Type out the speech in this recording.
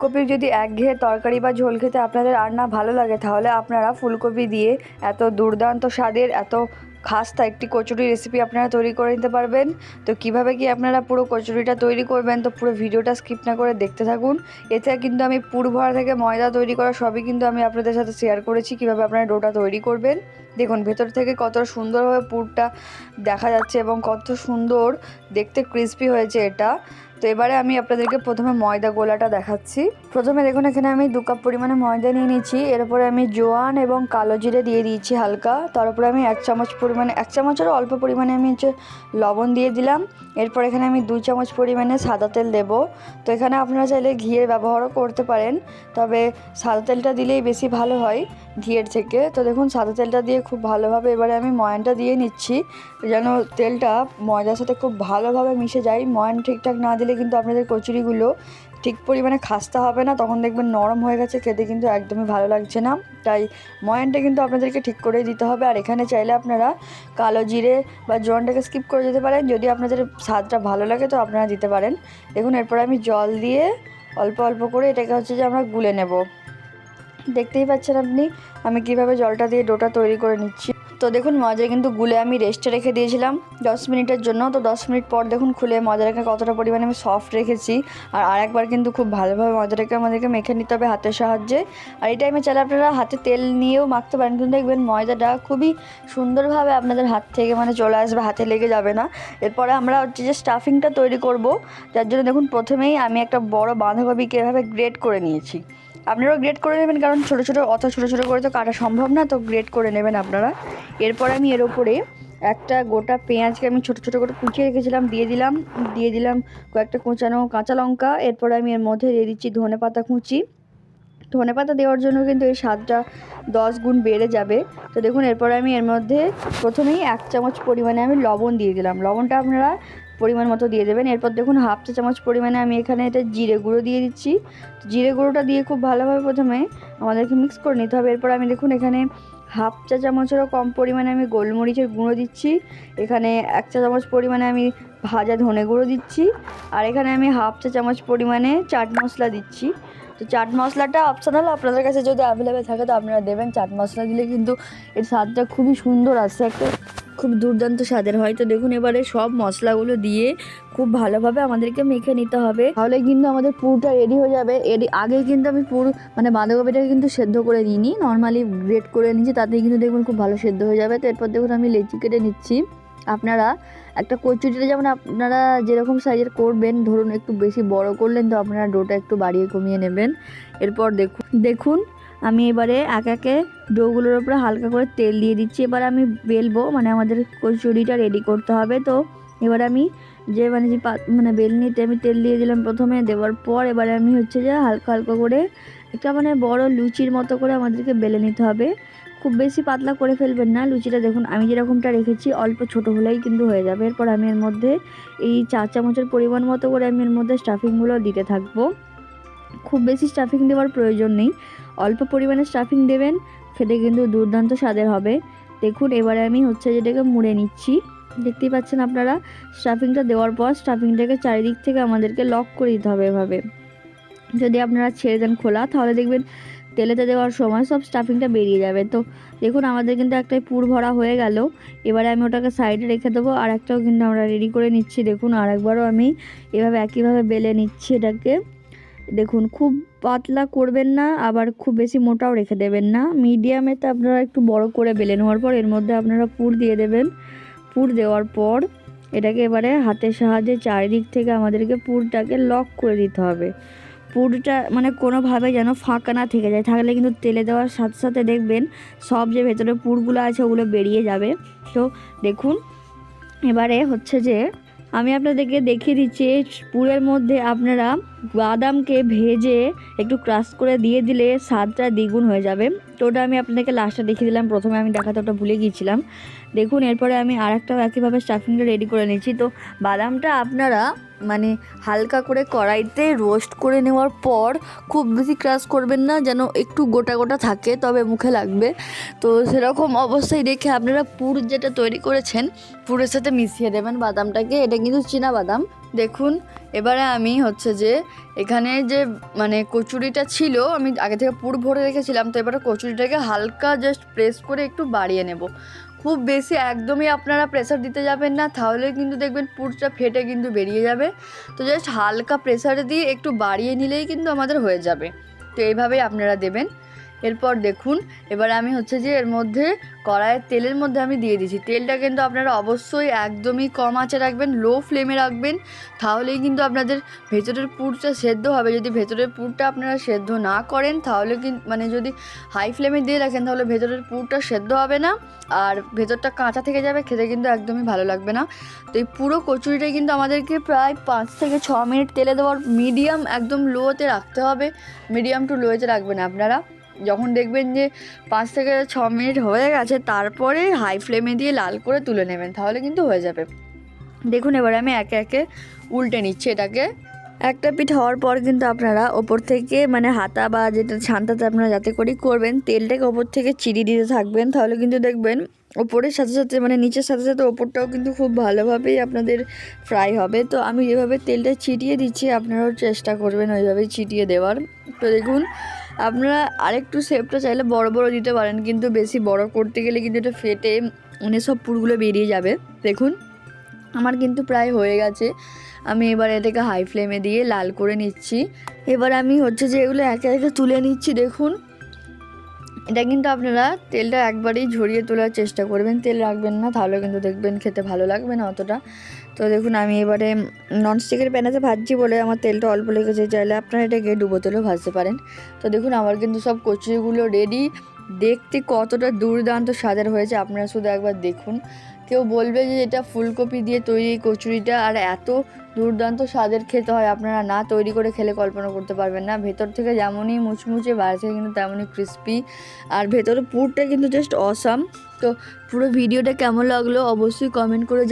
কপির যদি একঘেয়ে তরকারি বা ঝোল খেতে আপনাদের আর না ভালো লাগে, তাহলে আপনারা ফুলকপি দিয়ে এত দুর্দান্ত স্বাদের এত খাস্তা একটি কচুরি রেসিপি আপনারা তৈরি করে নিতে পারবেন। তো কিভাবে কি আপনারা পুরো কচুরিটা তৈরি করবেন, তো পুরো ভিডিওটা স্কিপ না করে দেখতে থাকুন। এতে কিন্তু আমি পুর ভরা থেকে ময়দা তৈরি করা সবই কিন্তু আমি আপনাদের সাথে শেয়ার করেছি, কিভাবে আপনারা ডোটা তৈরি করবেন। দেখুন ভেতর থেকে কত সুন্দরভাবে পুরটা দেখা যাচ্ছে এবং কত সুন্দর দেখতে ক্রিস্পি হয়েছে এটা। তো এবারে আমি আপনাদেরকে প্রথমে ময়দা গোলাটা দেখাচ্ছি। প্রথমে দেখুন এখানে আমি 2 কাপ পরিমাণে ময়দা নিয়ে নিয়েছি। এরপরে আমি জোয়ান এবং কালো জিরে দিয়ে দিয়েছি হালকা। তারপরে আমি 1 চামচ পরিমাণে, 1 চামচেরও অল্প পরিমাণে আমি লবণ দিয়ে দিলাম। এরপর এখানে আমি 2 চামচ পরিমাণে সাদা তেল দেব। তো এখানে আপনারা চাইলে ঘিয়ের ব্যবহারও করতে পারেন, তবে সাদা তেলটা দিলেই বেশি ভালো হয় ঘিয়ের থেকে। তো দেখুন সাদা তেলটা দিয়ে খুব ভালোভাবে এবারে আমি ময়ানটা দিয়ে নিচ্ছি, যেন তেলটা ময়দার সাথে খুব ভালোভাবে মিশে যায়। ময়ান ঠিকঠাক না দিলে কিন্তু আপনাদের কচুরিগুলো ঠিক পরিমাণে খাস্তা হবে না, তখন দেখবেন নরম হয়ে গেছে, খেতে কিন্তু একদমই ভালো লাগছে না। তাই ময়ানটা কিন্তু আপনাদেরকে ঠিক করেই দিতে হবে। আর এখানে চাইলে আপনারা কালো জিরে বা জোয়ানটাকে স্কিপ করে দিতে পারেন, যদি আপনাদের স্বাদটা ভালো লাগে তো আপনারা দিতে পারেন। দেখুন এরপর আমি জল দিয়ে অল্প অল্প করে এটাকে আমরা গুলে নেব। দেখতেই পাচ্ছেন আপনি আমি কিভাবে জলটা দিয়ে ডোটা তৈরি করে নিচ্ছি। তো দেখুন ময়দা কিন্তু গুলে আমি রেস্টে রেখে দিয়েছিলাম 10 মিনিটের জন্য। তো 10 মিনিট পর দেখুন খুলে ময়দাটাকে কতটা পরিমাণে আমি সফট রেখেছি। আর আরেকবার কিন্তু খুব ভালোভাবে ময়দাটাকে আমাদেরকে মেখে নিতে হবে হাতের সাহায্যে। আর এই টাইমে চাইলে আপনারা হাতে তেল নিয়েও মাখতে পারেন, কিন্তু দেখবেন ময়দাটা খুবই সুন্দরভাবে আপনাদের হাত থেকে চলে আসবে, হাতে লেগে যাবে না। এরপরে আমরা যে স্টাফিংটা তৈরি করব, যার জন্য দেখুন প্রথমেই আমি একটা বড় বাঁধাকপিকে এভাবে গ্রেট করে নিয়েছি। আপনারাও গ্রেট করে নেবেন, কারণ ছোটো ছোটো করে তো কাটা সম্ভব না, তো গ্রেট করে নেবেন আপনারা। এরপর আমি এর ওপরে একটা গোটা পেঁয়াজকে আমি ছোটো ছোটো করে কুচিয়ে রেখেছিলাম দিয়ে দিলাম কয়েকটা কুচানো কাঁচা লঙ্কা। এরপর আমি এর মধ্যে দিয়ে দিচ্ছি ধনেপাতা কুচি। ধনেপাতা দেওয়ার জন্য কিন্তু এই স্বাদটা 10 গুণ বেড়ে যাবে। তো দেখুন এরপর আমি এর মধ্যে প্রথমেই 1 চামচ পরিমাণে আমি লবণ দিয়ে দিলাম। লবণটা আপনারা পরিমাণ মতো দিয়ে দেবেন। এরপর দেখুন 1/2 চা চামচ পরিমাণে আমি এখানে এটা জিরে গুঁড়ো দিয়ে দিচ্ছি। জিরে গুঁড়োটা দিয়ে খুব ভালোভাবে প্রথমে আমাদেরকে মিক্স করে নিতে হবে। এরপর আমি দেখুন এখানে 1/2 চা চামচেরও কম পরিমাণে আমি গোলমরিচের গুঁড়ো দিচ্ছি। এখানে 1 চা চামচ পরিমাণে আমি ভাজা ধনে গুঁড়ো দিচ্ছি। আর এখানে আমি 1/2 চা চামচ পরিমাণে চাট মশলা দিচ্ছি। তো চাট মশলাটা অপশনাল, আপনাদের কাছে যদি অ্যাভেলেবেল থাকে তো আপনারা দেবেন। চাট মশলা দিলে কিন্তু এর স্বাদটা খুবই সুন্দর আসে, একটা খুব দুর্দান্ত স্বাদের হয়। তো দেখুন এবারে সব মশলাগুলো দিয়ে খুব ভালোভাবে আমাদেরকে মেখে নিতে হবে, তাহলে কিন্তু আমাদের পুরটা রেডি হয়ে যাবে। এর আগে কিন্তু আমি পুর বাঁধাকপিটাকে কিন্তু সেদ্ধ করে নিইনি, নর্মালি গ্রেট করে নিচ্ছি, তাতেই কিন্তু দেখুন খুব ভালো সেদ্ধ হয়ে যাবে। তো এরপর দেখুন আমি লেচি কেটে নিচ্ছি। আপনারা একটা কচুরিটা যেমন আপনারা যেরকম সাইজের করবেন, ধরুন একটু বেশি বড় করলেন তো আপনারা ডোটা একটু বাড়িয়ে কমিয়ে নেবেন। এরপর দেখুন আমি এবারে একে ডোগুলোর উপরে হালকা করে তেল দিয়ে দিচ্ছি। এবার আমি বেলবো, আমাদের কচুরিটা রেডি করতে হবে। তো এবার আমি যে বেলনিতে আমি তেল দিয়ে দিলাম প্রথমে, দেওয়ার পর এবারে আমি যে হালকা হালকা করে একটা বড় লুচির মতো করে আমাদেরকে বেলে নিতে হবে। খুব বেশি পাতলা করে ফেলবেন না লুচিটা। দেখুন আমি যেরকমটা রেখেছি অল্প ছোট হলেই কিন্তু হয়ে যাবে। এরপর আমি এর মধ্যে এই 4 চামচের পরিমাণ মতো করে আমি এর মধ্যে স্টাফিংগুলো দিতে থাকবো। খুব বেশি স্টাফিং দেওয়ার প্রয়োজন নেই, অল্প পরিমাণে স্টাফিং দেবেন, খেতে কিন্তু দুর্দান্ত স্বাদের হবে। দেখুন এবারে আমি যেটাকে মুড়ে নিচ্ছি। দেখতেই পাচ্ছেন আপনারা, স্টাফিংটা দেওয়ার পর স্টাফিংটাকে চারিদিক থেকে আমাদেরকে লক করে দিতে হবে এভাবে। যদি আপনারা ছেড়ে দেন খোলা, তাহলে দেখবেন তেলেতে দেওয়ার সময় সব স্টাফিংটা বেরিয়ে যাবে। তো দেখুন আমাদের কিন্তু একটাই পুর ভরা হয়ে গেল। এবারে আমি ওটাকে সাইডে রেখে দেবো, আর একটাও কিন্তু আমরা রেডি করে নিচ্ছি। দেখুন আরেকবারও আমি এভাবে একইভাবে বেলে নিচ্ছি এটাকে। দেখুন খুব পাতলা করবেন না, আবার খুব বেশি মোটাও রেখে দেবেন না, মিডিয়ামেতে আপনারা একটু বড় করে বেলে নেওয়ার পর এর মধ্যে আপনারা পুর দিয়ে দেবেন। পুর দেওয়ার পর এটাকে এবারে হাতের সাহায্যে চারিদিক থেকে আমাদেরকে পুরটাকে লক করে দিতে হবে। পুরটা কোনোভাবে যেন ফাঁকা না থেকে যায়, থাকলে কিন্তু তেলে দেওয়ার সাথে সাথে দেখবেন সব যে ভেতরে পুরগুলো আছে ওগুলো বেরিয়ে যাবে। তো দেখুন এবারে যে আমি আপনাদেরকে দেখিয়ে দিচ্ছি, পুরের মধ্যে আপনারা বাদামকে ভেজে একটু ক্রাশ করে দিয়ে দিলে স্বাদটা দ্বিগুণ হয়ে যাবে। তো ওটা আমি আপনাদেরকে লাস্টে দেখিয়ে দিলাম, প্রথমে আমি দেখাতে ওটা ভুলে গিয়েছিলাম। দেখুন এরপরে আমি আরেকটাও একইভাবে স্টাফিংটা রেডি করে নিচ্ছি। তো বাদামটা আপনারা মানে হালকা করে কড়াইতে রোস্ট করে নেওয়ার পর খুব বেশি ক্রাশ করবেন না, যেন একটু গোটা গোটা থাকে, তবে মুখে লাগবে। তো সেরকম অবস্থায় রেখে আপনারা পুর যেটা তৈরি করেছেন পুরের সাথে মিশিয়ে দেবেন বাদামটাকে। এটা কিন্তু চীনা বাদাম। দেখুন এবারে আমি হচ্ছে যে এখানে যে মানে কচুরিটা ছিল, আমি আগে থেকে পুর ভরে রেখেছিলাম, তো এবারে কচুরিটাকে হালকা জাস্ট প্রেস করে একটু বাড়িয়ে নেব। খুব বেশি একদমই আপনারা প্রেসার দিতে যাবেন না, তাহলে কিন্তু দেখবেন পুরটা ফেটে কিন্তু বেরিয়ে যাবে। তো জাস্ট হালকা প্রেসারে দিয়ে একটু বাড়িয়ে নিলেই কিন্তু আমাদের হয়ে যাবে। তো এইভাবেই আপনারা দেবেন। এরপর দেখুন এবার আমি হচ্ছে যে এর মধ্যে কড়াইয়ের তেলের মধ্যে আমি দিয়ে দিচ্ছি। তেলটা কিন্তু আপনারা অবশ্যই একদমই কম আঁচে রাখবেন, লো ফ্লেমে রাখবেন, তাহলেই কিন্তু আপনাদের ভেতরের পুরটা সেদ্ধ হবে। যদি ভেতরের পুরটা আপনারা সেদ্ধ না করেন তাহলে কিন্তু মানে যদি হাই ফ্লেমে দিয়ে রাখেন তাহলে ভেতরের পুরটা সেদ্ধ হবে না, আর ভেতরটা কাঁচা থেকে যাবে, খেতে কিন্তু একদমই ভালো লাগবে না। তো এই পুরো কচুরিটাই কিন্তু আমাদেরকে প্রায় 5 থেকে 6 মিনিট তেলে দেওয়ার, মিডিয়াম একদম লোতে রাখতে হবে, মিডিয়াম টু লোতে রাখবেন আপনারা। যখন দেখবেন যে 5 থেকে 6 মিনিট হয়ে গেছে তারপরে হাই ফ্লেমে দিয়ে লাল করে তুলে নেবেন, তাহলে কিন্তু হয়ে যাবে। দেখুন এবারে আমি একে একে উল্টে নিচ্ছি এটাকে। একটা পিঠ হওয়ার পর কিন্তু আপনারা ওপর থেকে মানে হাতা বা যেটা ছান্তাতে আপনারা যাতে করেই করবেন তেলটাকে ওপর থেকে চিড়ি দিতে থাকবেন, তাহলে কিন্তু দেখবেন ওপরের সাথে সাথে মানে নিচের সাথে সাথে ওপরটাও কিন্তু খুব ভালোভাবেই আপনাদের ফ্রাই হবে। তো আমি যেভাবে তেলটা ছিটিয়ে দিচ্ছি আপনারাও চেষ্টা করবেন ওইভাবেই ছিটিয়ে দেওয়ার। তো দেখুন আপনারা আরেকটু শেপটা চাইলে বড় বড় দিতে পারেন, কিন্তু বেশি বড় করতে গেলে কিন্তু এটা ফেটে মানে সব পুরগুলো বেরিয়ে যাবে। দেখুন আমার কিন্তু প্রায় হয়ে গেছে। আমি এবার এটাকে হাই ফ্লেমে দিয়ে লাল করে নিচ্ছি। এবার আমি হচ্ছে যে এগুলো একে একে তুলে নিচ্ছি। দেখুন এটা কিন্তু আপনারা তেলটা একবারেই ঝরিয়ে তোলার চেষ্টা করবেন, তেল রাখবেন না, তাহলে কিন্তু দেখবেন খেতে ভালো লাগবে না অতটা। তো দেখুন আমি এবারে ননস্টিকের প্যানেতে ভাজছি বলে আমার তেলটা অল্প লেগেছে, চাইলে আপনারা এটাকে ডুবো তেলেও ভাজতে পারেন। তো দেখুন আমার কিন্তু সব কচুরিগুলো রেডি, দেখতে কতটা দুর্দান্ত স্বাদের হয়েছে আপনারা শুধু একবার দেখুন। কেউ বলবে যে এটা ফুলকপি দিয়ে তৈরি কচুরিটা আর এত দুর্দান্ত স্বাদের খেতে হয়, আপনারা না তৈরি করে খেলে কল্পনা করতে পারবেন না। ভেতর থেকে যেমনই মুচমুচে, বাইরে থেকে কিন্তু তেমনই ক্রিস্পি, আর ভেতরে পুরটা কিন্তু জাস্ট অসাম। তো পুরো ভিডিওটা কেমন লাগলো অবশ্যই কমেন্ট করে